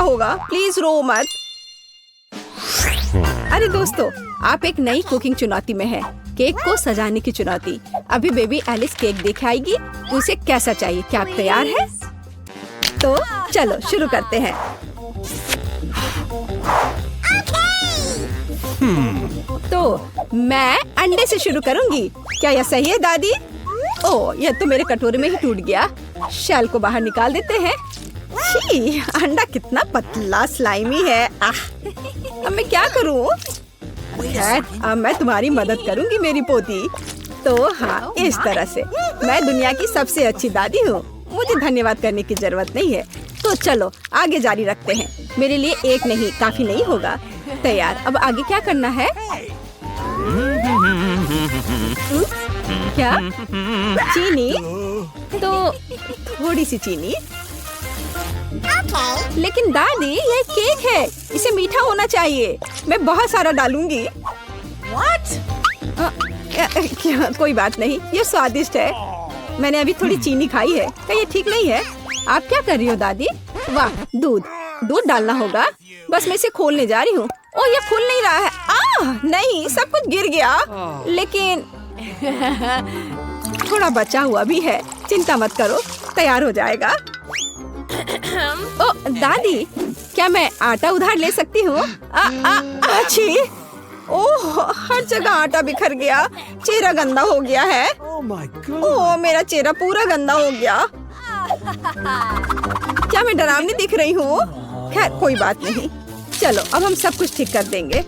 होगा, प्लीज रो मत। अरे दोस्तों, आप एक नई कुकिंग चुनौती में है, केक को सजाने की चुनौती। अभी बेबी एलिस केक देख आएगी, उसे कैसा चाहिए। क्या आप तैयार हैं? तो चलो शुरू करते हैं। तो मैं अंडे से शुरू करूंगी। क्या यह सही है दादी? ओह, यह तो मेरे कटोरे में ही टूट गया। शेल को बाहर निकाल देते हैं। छी, अंडा कितना पतला स्लाइमी है। अब मैं क्या करूं? खैर, अब मैं तुम्हारी मदद करूंगी मेरी पोती। तो हाँ, इस तरह से मैं दुनिया की सबसे अच्छी दादी हूँ। मुझे धन्यवाद करने की जरूरत नहीं है। तो चलो आगे जारी रखते हैं। मेरे लिए एक नहीं काफी नहीं होगा। तैयार। अब आगे क्या करना है? क्या? चीनी? तो थोड़ी सी चीनी। लेकिन दादी, ये केक है, इसे मीठा होना चाहिए। मैं बहुत सारा डालूंगी। क्या? कोई बात नहीं, ये स्वादिष्ट है। मैंने अभी थोड़ी चीनी खाई है। क्या ये ठीक नहीं है? आप क्या कर रही हो दादी? वाह, दूध डालना होगा। बस मैं इसे खोलने जा रही हूँ। ओह, ये खुल नहीं रहा है। नहीं, सब कुछ गिर गया। लेकिन थोड़ा बचा हुआ भी है। चिंता मत करो, तैयार हो जाएगा। ओह दादी, क्या मैं आटा उधार ले सकती हूँ? अच्छी। ओह, हर जगह आटा बिखर गया। चेहरा गंदा हो गया है। ओह, मेरा चेहरा पूरा गंदा हो गया। क्या मैं डरावनी दिख रही हूँ? खैर, कोई बात नहीं। चलो अब हम सब कुछ ठीक कर देंगे।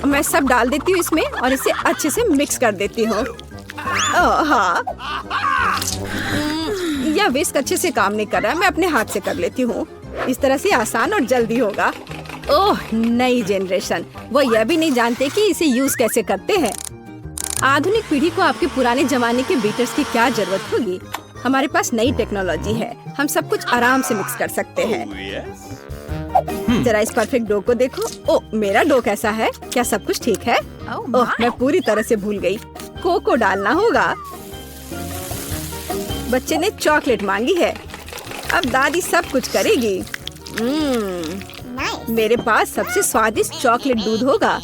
मैं सब डाल देती हूँ इसमें और इसे अच्छे से मिक्स कर देती हूँ। हाँ, यह विस्क अच्छे से काम नहीं कर रहा है। मैं अपने हाथ से कर लेती हूँ। इस तरह से आसान और जल्दी होगा। ओह, नई जनरेशन, वो यह भी नहीं जानते कि इसे यूज कैसे करते हैं। आधुनिक पीढ़ी को आपके पुराने जमाने के बीटर्स की क्या जरूरत होगी? हमारे पास नई टेक्नोलॉजी है। हम सब कुछ आराम से मिक्स कर सकते हैं। जरा इस परफेक्ट डो को देखो। ओह, मेरा डो कैसा है? क्या सब कुछ ठीक है? ओह, मैं पूरी तरह से भूल गई। कोको डालना होगा। बच्चे ने चॉकलेट मांगी है। अब दादी सब कुछ करेगी। मेरे पास सबसे स्वादिष्ट चॉकलेट दूध होगा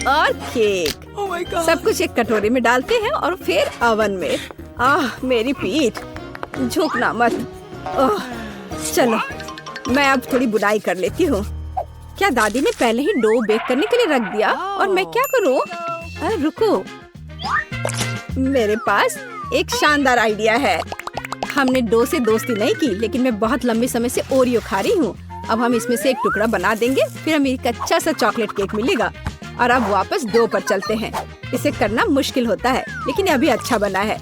और केक। सब कुछ एक कटोरे में डालते हैं और फिर ओवन में। मेरी पीठ, झुकना मत। चलो, मैं अब थोड़ी बुनाई कर लेती हूँ। क्या दादी ने पहले ही डो बेक करने के लिए रख दिया? और मैं क्या करूँ? रुको, मेरे पास एक शानदार आइडिया है। हमने डो से दोस्ती नहीं की, लेकिन मैं बहुत लंबे समय से ओरियो खा रही हूँ। अब हम इसमें से एक टुकड़ा बना देंगे, फिर हमें एक अच्छा सा चॉकलेट केक मिलेगा। और अब वापस डो पर चलते हैं। इसे करना मुश्किल होता है, लेकिन अभी अच्छा बना है।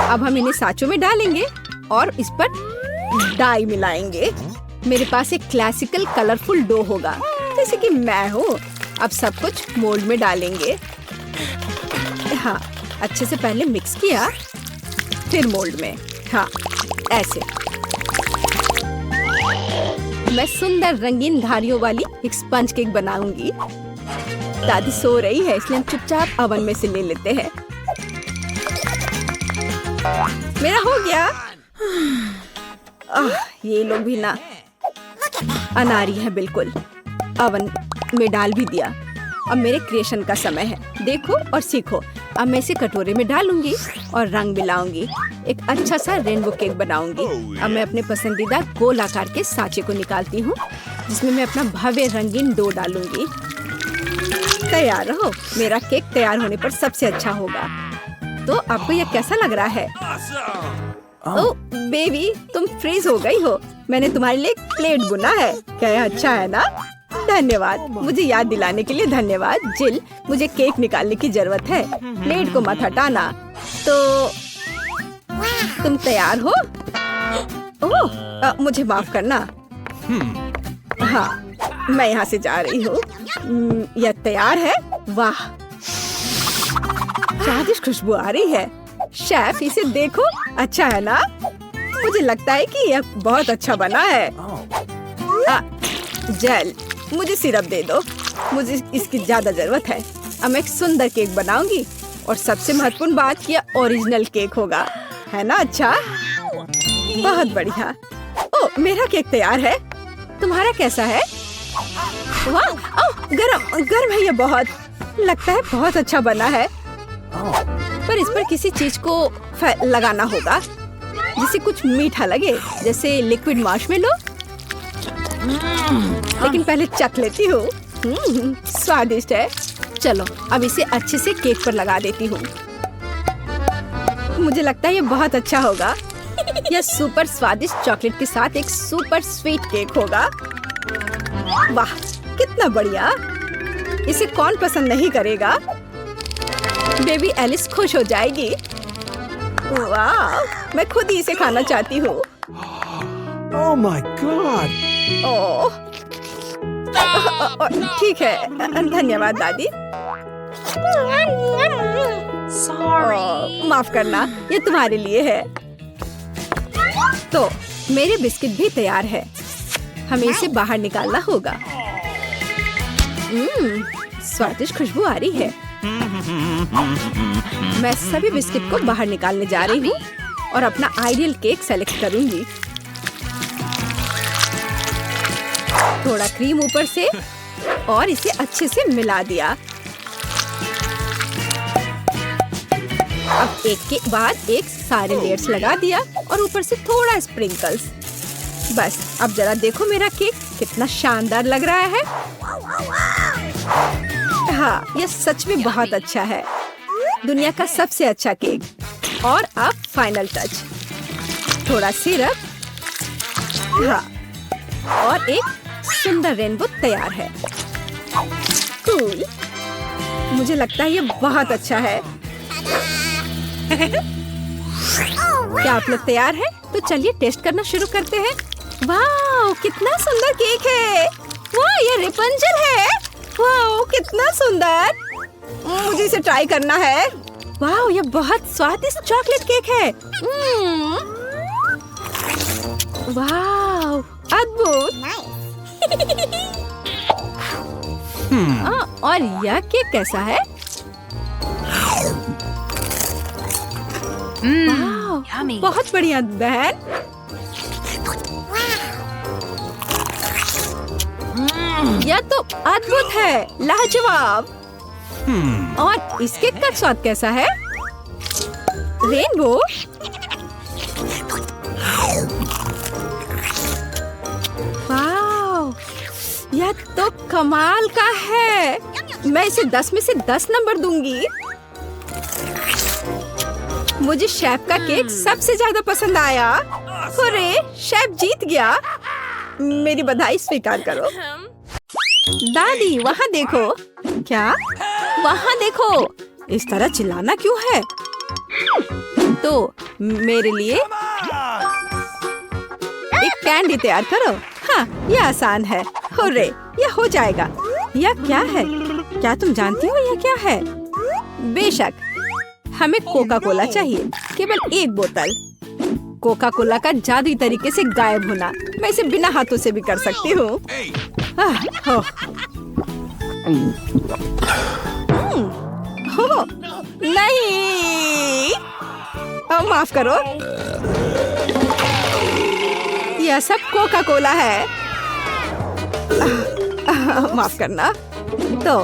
अब हम इन्हें साँचों में डालेंगे और इस पर डाई मिलाएंगे। मेरे पास एक क्लासिकल कलरफुल डो होगा, जैसे कि मैं हूँ। अब सब कुछ मोल्ड में डालेंगे। हाँ, अच्छे से पहले मिक्स किया, फिर मोल्ड में। हाँ, ऐसे। मैं सुंदर रंगीन धारियों वाली एक स्पंज केक बनाऊंगी। दादी सो रही है, इसलिए हम चुपचाप ओवन में से ले लेते हैं। मेरा हो गया। ये लोग भी ना अनारी है बिल्कुल। ओवन में डाल भी दिया। अब मेरे क्रिएशन का समय है। देखो और सीखो। अब मैं इसे कटोरे में डालूंगी और रंग मिलाऊंगी। एक अच्छा सा रेनबो केक बनाऊंगी। अब मैं अपने पसंदीदा गोल आकार के सांचे को निकालती हूँ, जिसमें मैं अपना भव्य रंगीन डो डालूंगी। तैयार रहो, मेरा केक तैयार होने पर सबसे अच्छा होगा। तो आपको यह कैसा लग रहा है? ओह बेबी, तुम फ्रीज हो गई हो। मैंने तुम्हारे लिए एक प्लेट बुना है। क्या यह अच्छा है ना? धन्यवाद, मुझे याद दिलाने के लिए धन्यवाद। जिल, मुझे केक निकालने की जरूरत है। प्लेट को मत हटाना। तो तुम तैयार हो? ओह, मुझे माफ करना। हाँ, मैं यहाँ से जा रही हूँ। यह तैयार है। वाह, स्वादिष्ट खुशबू आ रही है। शेफ, इसे देखो, अच्छा है ना? मुझे लगता है कि यह बहुत अच्छा बना है। जेल, मुझे सिरप दे दो। मुझे इसकी ज्यादा जरूरत है। अब मैं एक सुंदर केक बनाऊंगी और सबसे महत्वपूर्ण बात, यह ओरिजिनल केक होगा, है ना? अच्छा, बहुत बढ़िया। ओह, मेरा केक तैयार है। तुम्हारा कैसा है? वाह, गरम गरम है ये बहुत। लगता है बहुत अच्छा बना है। पर इस पर किसी चीज को लगाना होगा जिसे कुछ मीठा लगे, जैसे लिक्विड मार्शमेलो। लेकिन पहले चख लेती हूँ। स्वादिष्ट है। चलो अब इसे अच्छे से केक पर लगा देती हूँ। मुझे लगता है ये बहुत अच्छा होगा। यह सुपर स्वादिष्ट चॉकलेट के साथ एक सुपर स्वीट केक होगा। वाह, कितना बढ़िया। इसे कौन पसंद नहीं करेगा? बेबी एलिस खुश हो जाएगी। वाह, मैं खुद ही इसे खाना चाहती हूँ। Oh my God! ओह, ठीक है, धन्यवाद दादी। माफ करना, ये तुम्हारे लिए है। तो मेरे बिस्किट भी तैयार है। हमें इसे बाहर निकालना होगा। स्वादिष्ट खुशबू आ रही है। मैं सभी बिस्किट को बाहर निकालने जा रही हूँ और अपना आइडियल केक सेलेक्ट करूंगी। थोड़ा क्रीम ऊपर से और इसे अच्छे से मिला दिया। अब एक के बाद एक सारे लेयर्स लगा दिया और ऊपर से थोड़ा स्प्रिंकल्स। बस अब जरा देखो मेरा केक कितना शानदार लग रहा है। हाँ, यह सच में बहुत अच्छा है। दुनिया का सबसे अच्छा केक। और अब फाइनल टच, थोड़ा सिरप। हाँ, और एक सुंदर रेनबो तैयार है। कूल। मुझे लगता है ये बहुत अच्छा है। क्या आप लोग तैयार हैं? तो चलिए टेस्ट करना शुरू करते हैं। वाह, कितना सुंदर केक है। वाह, ये रेपंजल है। वाह, कितना सुंदर। मुझे इसे ट्राई करना है। वाह, ये बहुत स्वादिष्ट चॉकलेट केक है। वाह, अद्भुत। और यह केक कैसा है? वाह, बहुत बढ़िया बहन। यह तो अद्भुत है, लाजवाब। और इस केक का स्वाद कैसा है? रेनबो। वाह, यह तो कमाल का है। मैं इसे 10 में से 10 नंबर दूंगी। मुझे शेफ का केक सबसे ज्यादा पसंद आया। अरे, शेफ जीत गया। मेरी बधाई स्वीकार करो। दादी, वहाँ देखो। क्या? वहाँ देखो। इस तरह चिल्लाना क्यों है? तो मेरे लिए एक कैंडी तैयार करो। हाँ, यह आसान है। हुर्रे, यह हो जाएगा। यह क्या है? क्या तुम जानती हो यह क्या है? बेशक, हमें कोका कोला चाहिए। केवल एक बोतल। कोका कोला का जादुई तरीके से गायब होना। मैं इसे बिना हाथों से भी कर सकती हूँ। नहीं, माफ करो। यह सब कोका कोला है। माफ करना। तो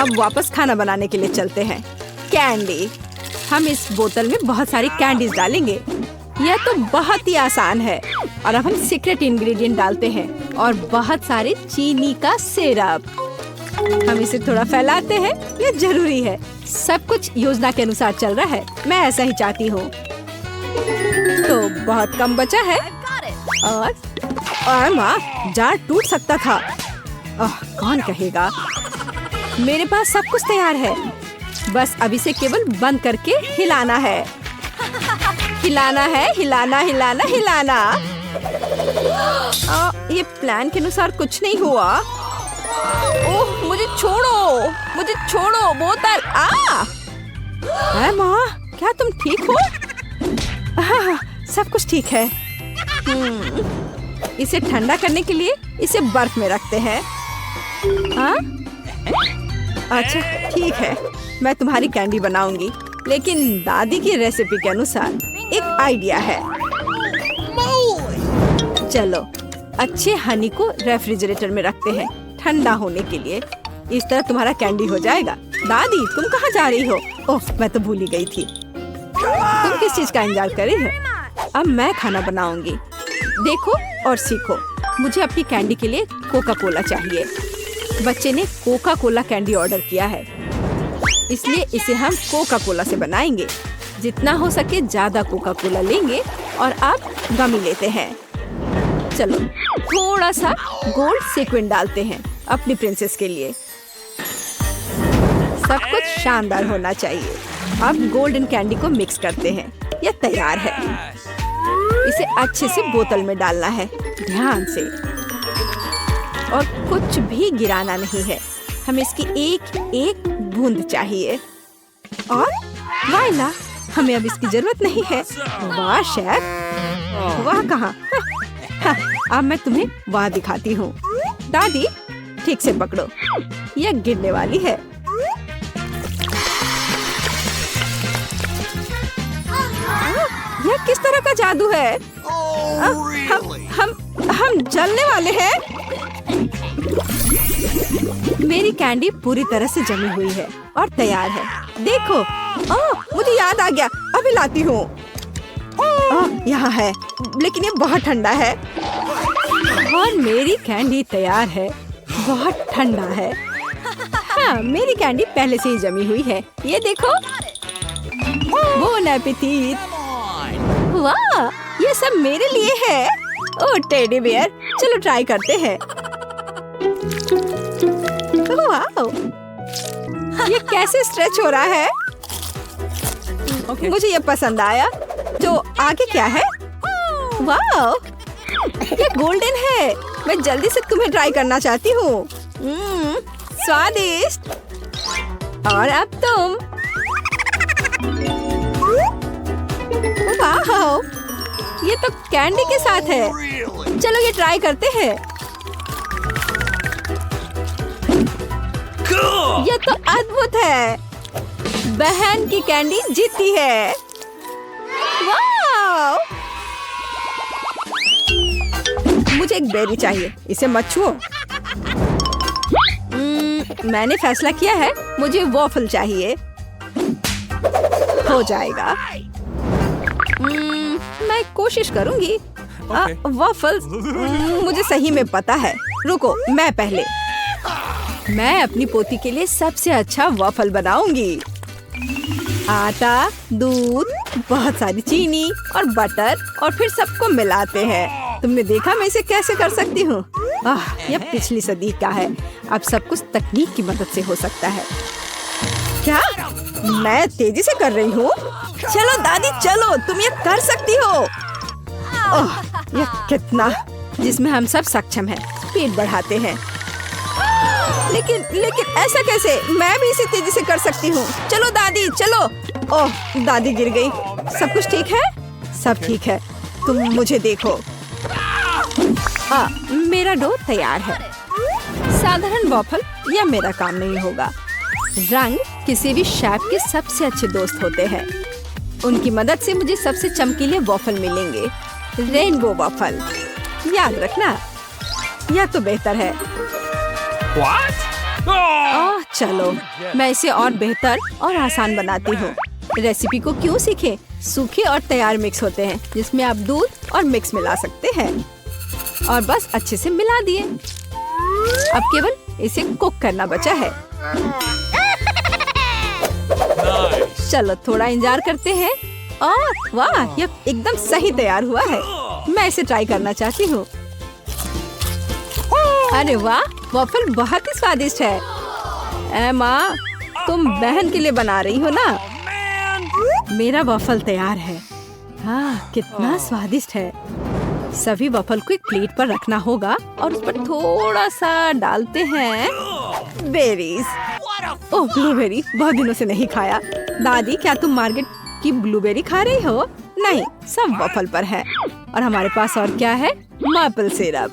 अब वापस खाना बनाने के लिए चलते हैं। कैंडी। हम इस बोतल में बहुत सारी कैंडीज डालेंगे। यह तो बहुत ही आसान है। और अब हम सीक्रेट इंग्रेडिएंट डालते हैं और बहुत सारे चीनी का सिरप। हम इसे थोड़ा फैलाते हैं। यह जरूरी है। सब कुछ योजना के अनुसार चल रहा है। मैं ऐसा ही चाहती हूँ। तो बहुत कम बचा है। और माँ, जार टूट सकता था। कौन कहेगा? मेरे पास सब कुछ तैयार है। बस अब इसे केवल बंद करके हिलाना है। हिलाना है, हिलाना हिलाना हिलाना। ये प्लान के अनुसार कुछ नहीं हुआ। ओह, मुझे छोड़ो, मुझे छोड़ो बोतल। माँ, क्या तुम ठीक हो? सब कुछ ठीक है। इसे ठंडा करने के लिए इसे बर्फ में रखते हैं। अच्छा, ठीक है। मैं तुम्हारी कैंडी बनाऊंगी, लेकिन दादी की रेसिपी के अनुसार। एक आइडिया है। चलो अच्छे हनी को रेफ्रिजरेटर में रखते हैं ठंडा होने के लिए। इस तरह तुम्हारा कैंडी हो जाएगा। दादी तुम कहाँ जा रही हो? ओह मैं तो भूल ही गई थी। तुम किस चीज का इंतजार कर रही हो? अब मैं खाना बनाऊंगी। देखो और सीखो। मुझे अपनी कैंडी के लिए कोका कोला चाहिए। बच्चे ने कोका कोला कैंडी ऑर्डर किया है, इसलिए इसे हम कोका कोला से बनाएंगे। जितना हो सके ज्यादा कोका कोला लेंगे और अब गमी लेते हैं। चलो थोड़ा सा गोल्ड सीक्वेंस डालते हैं अपनी प्रिंसेस के लिए। सब कुछ शानदार होना चाहिए। अब गोल्डन कैंडी को मिक्स करते हैं। यह तैयार है। इसे अच्छे से बोतल में डालना है, ध्यान से, और कुछ भी गिराना नहीं है। हमें इसकी एक एक बूंद चाहिए। और वाइला, हमें अब इसकी जरूरत नहीं है। वाह शेफ, वाह कहाँ? अब मैं तुम्हें वाह दिखाती हूँ। दादी ठीक से पकड़ो, यह गिरने वाली है। यह किस तरह का जादू है? हम जलने वाले हैं। मेरी कैंडी पूरी तरह से जमी हुई है और तैयार है। देखो, मुझे याद आ गया, अभी लाती हूँ। यहाँ है, लेकिन ये बहुत ठंडा है। और मेरी कैंडी तैयार है, बहुत ठंडा है। हाँ, मेरी कैंडी पहले से ही जमी हुई है। ये देखो। बोन एपेटीट। वाह, ये सब मेरे लिए है। ओह टेडी बियर, चलो ट्राई करते हैं। वाह, ये कैसे स्ट्रेच हो रहा है? मुझे ये पसंद आया। तो आगे क्या है? वाह, ये गोल्डन है। मैं जल्दी से तुम्हें ट्राई करना चाहती हूँ। स्वादिष्ट। और अब तुम। वाह, ये तो कैंडी के साथ है। चलो ये ट्राई करते हैं। ये तो अद्भुत है। बहन की कैंडी जीती है। वाह! मुझे एक बेरी चाहिए, इसे मत छुओ। मैंने फैसला किया है, मुझे वॉफल चाहिए। हो जाएगा। मैं कोशिश करूंगी। वॉफल्स मुझे सही में पता है। रुको, मैं पहले। मैं अपनी पोती के लिए सबसे अच्छा वॉफल बनाऊंगी। आटा, दूध, बहुत सारी चीनी और बटर, और फिर सबको मिलाते हैं। तुमने देखा मैं इसे कैसे कर सकती हूँ? यह पिछली सदी का है। अब सब कुछ तकनीक की मदद से हो सकता है। क्या मैं तेजी से कर रही हूँ? चलो दादी चलो, तुम ये कर सकती हो। यह कितना, जिसमें हम सब सक्षम हैं। स्पीड बढ़ाते हैं। लेकिन ऐसा कैसे? मैं भी इसे तेजी से कर सकती हूँ। चलो दादी चलो। ओह दादी गिर गई। सब कुछ ठीक है? सब ठीक है। तुम मुझे देखो। मेरा डो तैयार है। साधारण वॉफल यह मेरा काम नहीं होगा। रंग किसी भी शेफ के सबसे अच्छे दोस्त होते हैं। उनकी मदद से मुझे सबसे चमकीले वॉफल मिलेंगे। रेनबो वॉफल, याद रखना। यह तो बेहतर है। चलो मैं इसे और बेहतर और आसान बनाती हूँ। रेसिपी को क्यों सीखें? सूखे और तैयार मिक्स होते हैं, जिसमें आप दूध और मिक्स मिला सकते हैं। और बस अच्छे से मिला दिए। अब केवल इसे कुक करना बचा है। चलो थोड़ा इंतजार करते हैं। वाह, यह एकदम सही तैयार हुआ है। मैं इसे ट्राई करना चाहती हूँ। अरे वाह, वॉफल बहुत ही स्वादिष्ट है। माँ, तुम बहन के लिए बना रही हो ना? मेरा वॉफल तैयार है। कितना स्वादिष्ट है। सभी वॉफल को एक प्लेट पर रखना होगा और उस पर थोड़ा सा डालते हैं बेरीज। ओह ब्लूबेरी, बहुत दिनों से नहीं खाया। दादी, क्या तुम मार्केट की ब्लूबेरी खा रही हो? नहीं, सब वॉफल पर है। और हमारे पास और क्या है? Maple syrup.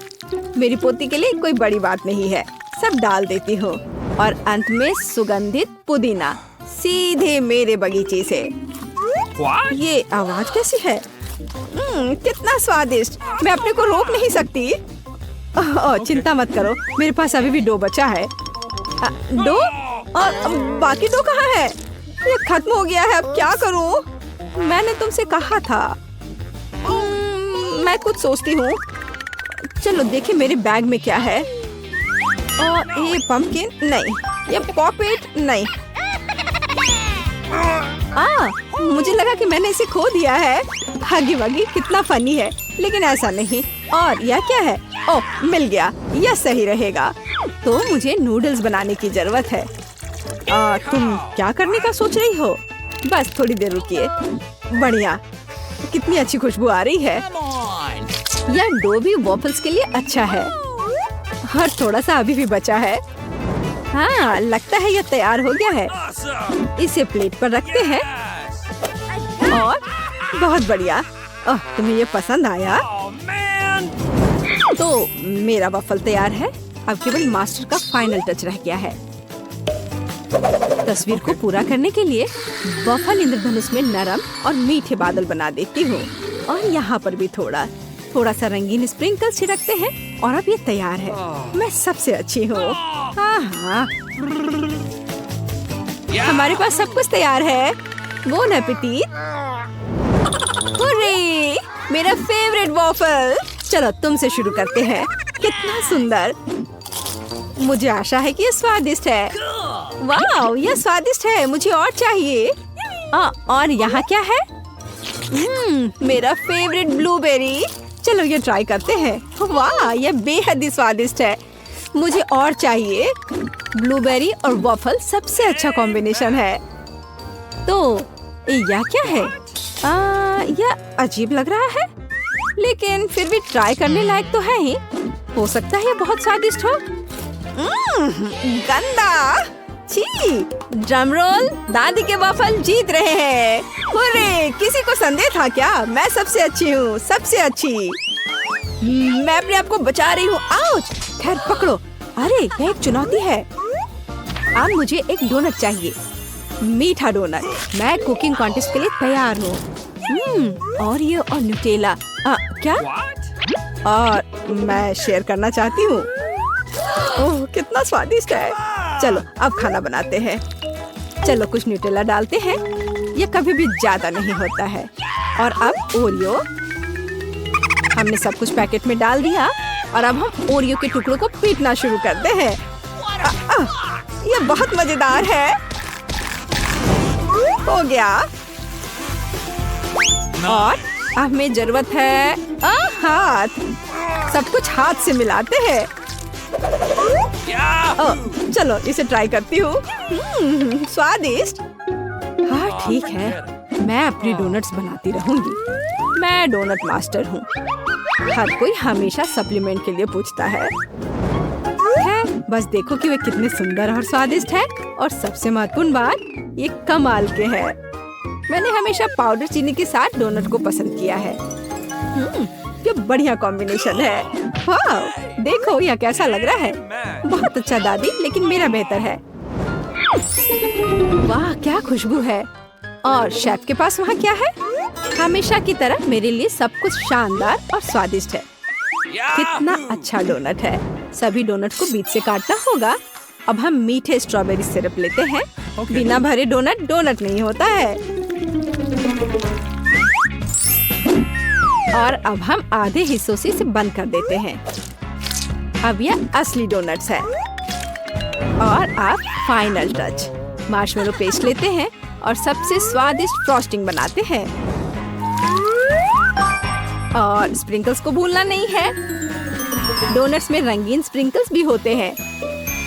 मेरी पोती के लिए कोई बड़ी बात नहीं है, सब डाल देती हूँ। और अंत में सुगंधित पुदीना, सीधे मेरे बगीचे से। ये आवाज कैसी है? कितना स्वादिष्ट, मैं अपने को रोक नहीं सकती। चिंता मत करो, मेरे पास अभी भी डो बचा है। डो? और बाकी डो कहाँ है? ये खत्म हो गया है, अब क्या करूं? मैंने तुमसे कहा था। मैं कुछ सोचती हूँ। चलो देखें मेरे बैग में क्या है। और ये पंपकिन नहीं, ये पॉकेट नहीं। मुझे लगा कि मैंने इसे खो दिया है। हगी वगी कितना फनी है, लेकिन ऐसा नहीं। और यह क्या है? ओह, मिल गया, यह सही रहेगा। तो मुझे नूडल्स बनाने की जरूरत है। तुम क्या करने का सोच रही हो? बस थोड़ी देर रुकिए। बढ़िया, कितनी अच्छी खुशबू आ रही है। यह डो भी वॉफल्स के लिए अच्छा है। और थोड़ा सा अभी भी बचा है। हाँ, लगता है यह तैयार हो गया है। इसे प्लेट पर रखते हैं। और बहुत बढ़िया। तुम्हें ये पसंद आया? तो मेरा वफल तैयार है। अब केवल मास्टर का फाइनल टच रह गया है। तस्वीर को पूरा करने के लिए वफल इंद्रधनुष में नरम और मीठे बादल बना देती हूँ। और यहाँ पर भी थोड़ा सा रंगीन स्प्रिंकल छिड़कते हैं। और अब ये तैयार है। मैं सबसे अच्छी हूँ। हाँ, हमारे पास सब कुछ तैयार है। Bone appétit. हुर्रे, मेरा फेवरेट वॉफल। चलो तुमसे शुरू करते हैं। कितना सुंदर। मुझे आशा है कि ये स्वादिष्ट है। वाह, यह स्वादिष्ट है, मुझे और चाहिए। और यहाँ क्या है? मेरा फेवरेट ब्लूबेरी। चलो ये ट्राई करते हैं। वाह, यह बेहद ही स्वादिष्ट है, मुझे और चाहिए। ब्लूबेरी और वॉफल सबसे अच्छा कॉम्बिनेशन है। तो यह क्या है? यह अजीब लग रहा है, लेकिन फिर भी ट्राई करने लायक तो है ही। हो सकता है यह बहुत स्वादिष्ट हो। गंदा। छी, ड्रम रोल। दादी के वॉफल जीत रहे हैं। हुर्रे, किसी को संदेह था क्या? मैं सबसे अच्छी हूँ, सबसे अच्छी। मैं अपने आप को बचा रही हूँ। आउच! खैर पकड़ो। अरे, यह एक चुनौती है। अब मुझे एक डोनट चाहिए, मीठा डोनट। मैं कुकिंग कॉन्टेस्ट के लिए तैयार हूँ। और ये और न्यूटेला। क्या? और मैं शेयर करना चाहती हूँ। ओह, कितना स्वादिष्ट है। चलो अब खाना बनाते हैं। चलो कुछ न्यूटेला डालते हैं, ये कभी भी ज्यादा नहीं होता है। और अब ओरियो। हमने सब कुछ पैकेट में डाल दिया। और अब हम ओरियो के टुकड़ों को पीटना शुरू करते हैं। ये बहुत मजेदार है। हो गया। और अब हमें जरूरत है हाथ। सब कुछ हाथ से मिलाते हैं। चलो इसे ट्राई करती हूँ। स्वादिष्ट। हाँ ठीक है, मैं अपनी डोनट्स बनाती रहूंगी। मैं डोनट मास्टर हूँ। हर कोई हमेशा सप्लीमेंट के लिए पूछता है। बस देखो कि वे कितने सुंदर और स्वादिष्ट है। और सबसे महत्वपूर्ण बात, ये कमाल के हैं। मैंने हमेशा पाउडर चीनी के साथ डोनट को पसंद किया है। ये बढ़िया कॉम्बिनेशन है। वाह, देखो यह कैसा लग रहा है। बहुत अच्छा दादी, लेकिन मेरा बेहतर है। वाह, क्या खुशबू है। और शेफ के पास वहाँ क्या है? हमेशा की तरह मेरे लिए सब कुछ शानदार और स्वादिष्ट है। कितना अच्छा डोनट है। सभी डोनट को बीच से काटना होगा। अब हम मीठे स्ट्रॉबेरी सिरप लेते हैं। बिना भरे डोनट डोनट नहीं होता है। और अब हम आधे हिस्सों से इसे बंद कर देते हैं। अब यह असली डोनट्स है। और अब फाइनल टच, मार्शमेलो पेस्ट लेते हैं और सबसे स्वादिष्ट फ्रॉस्टिंग बनाते हैं। और स्प्रिंकल्स को भूलना नहीं है। डोनट्स में रंगीन स्प्रिंकल्स भी होते हैं।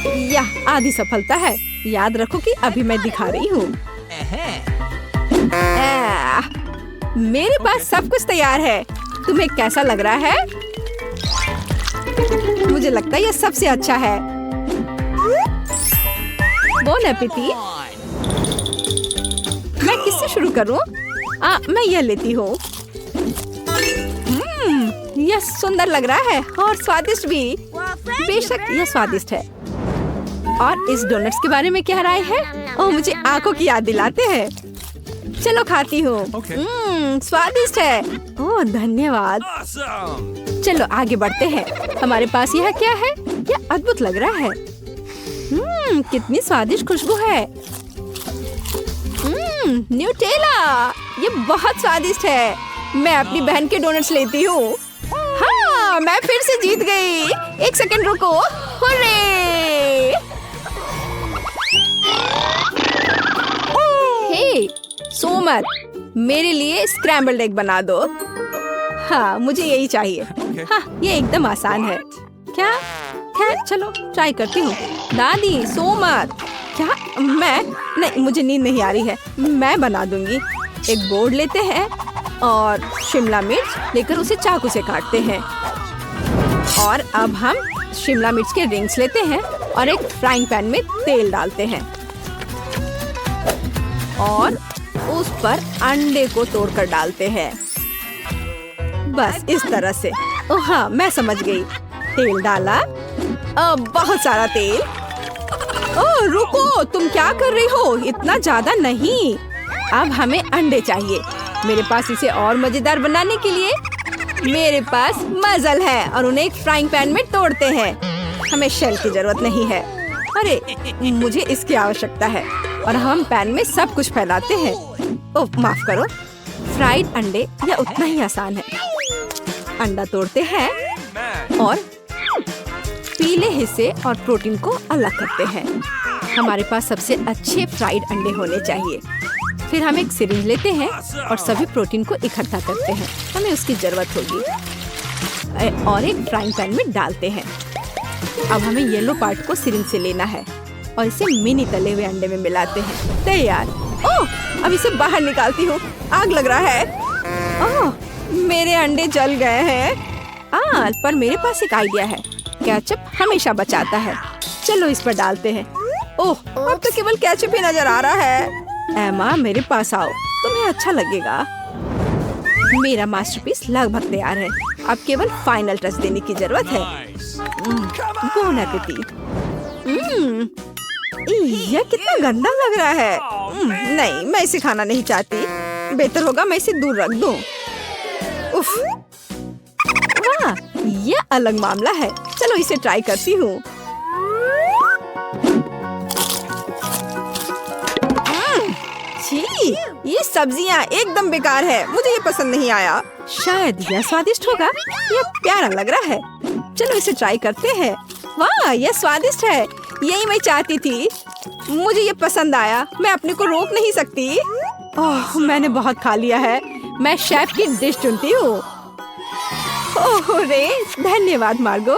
यह आधी सफलता है। याद रखो कि अभी मैं दिखा रही हूँ। मेरे पास सब कुछ तैयार है। तुम्हें कैसा लग रहा है? मुझे लगता है यह सबसे अच्छा है। Bone appétit. मैं किससे शुरू करूं? मैं यह लेती हूँ। यह सुंदर लग रहा है और स्वादिष्ट भी। बेशक यह स्वादिष्ट है। और इस डोनट्स के बारे में क्या राय है? ओह, मुझे आंखों की याद दिलाते हैं। चलो खाती हूँ। स्वादिष्ट है। ओह धन्यवाद। चलो आगे बढ़ते हैं। हमारे पास यह क्या है? यह अद्भुत लग रहा है। कितनी स्वादिष्ट खुशबू है। न्यूटेला, ये बहुत स्वादिष्ट है। मैं अपनी बहन के डोनट्स लेती हूँ। हाँ, मैं फिर से जीत गई। एक सेकंड रुको। हुर्रे! हे, सोमर, मेरे लिए स्क्रैम्बल्ड एग बना दो। हाँ, मुझे यही चाहिए। हाँ, ये एकदम आसान है। क्या? खैर, चलो ट्राई करती हूँ। दादी, सोमर, क्या? मैं नहीं, मुझे नींद नहीं आ रही है। मैं बना दूंगी। एक बोर्ड लेते हैं और शिमला मिर्च लेकर उसे चाकू से काटते हैं। और अब हम शिमला मिर्च के रिंग्स लेते हैं और एक फ्राइंग पैन में तेल डालते हैं और उस पर अंडे को तोड़कर डालते हैं। बस इस तरह से। ओह हाँ, मैं समझ गई। तेल डाला, बहुत सारा तेल। ओह रुको, तुम क्या कर रही हो? इतना ज्यादा नहीं। अब हमें अंडे चाहिए। मेरे पास इसे और मजेदार बनाने के लिए मेरे पास मजल है और उन्हें एक फ्राइंग पैन में तोड़ते हैं। हमें शेल की जरूरत नहीं है। अरे मुझे इसकी आवश्यकता है। और हम पैन में सब कुछ फैलाते हैं। ओह माफ करो। फ्राइड अंडे यह उतना ही आसान है। अंडा तोड़ते हैं और पीले हिस्से और प्रोटीन को अलग करते हैं। हमारे पास सबसे अच्छे फ्राइड अंडे होने चाहिए। फिर हम एक सिरिंज लेते हैं और सभी प्रोटीन को इकट्ठा करते हैं। हमें उसकी जरूरत होगी और एक फ्राइंग पैन में डालते हैं। अब हमें येलो पार्ट को सिरिंज से लेना है और इसे मिनी तले हुए अंडे में मिलाते हैं। तैयार। ओह, अब इसे बाहर निकालती हूँ। आग लग रहा है। ओह, मेरे अंडे जल गए हैं। पर मेरे पास एक आइडिया है। केचप हमेशा बचाता है। चलो इस पर डालते हैं। ओह, अब तो केवल केचप ही नजर आ रहा है। एमा, मेरे पास आओ, तुम्हें अच्छा लगेगा। मेरा मास्टरपीस लगभग तैयार है। अब केवल फाइनल टच देने की जरूरत है। Bone appétit. यह कितना गंदा लग रहा है। नहीं, मैं इसे खाना नहीं चाहती। बेहतर होगा मैं इसे दूर रख दूं। उफ, वाह, यह अलग मामला है। चलो इसे ट्राई करती हूँ। ये सब्जियाँ एकदम बेकार है। मुझे ये पसंद नहीं आया। शायद यह स्वादिष्ट होगा। यह प्यारा लग रहा है। चलो इसे ट्राई करते हैं। वाह, यह स्वादिष्ट है। यही मैं चाहती थी। मुझे ये पसंद आया। मैं अपने को रोक नहीं सकती। ओह, मैंने बहुत खा लिया है। मैं शेफ की डिश चुनती हूँ। ओह रे, धन्यवाद मार्गो।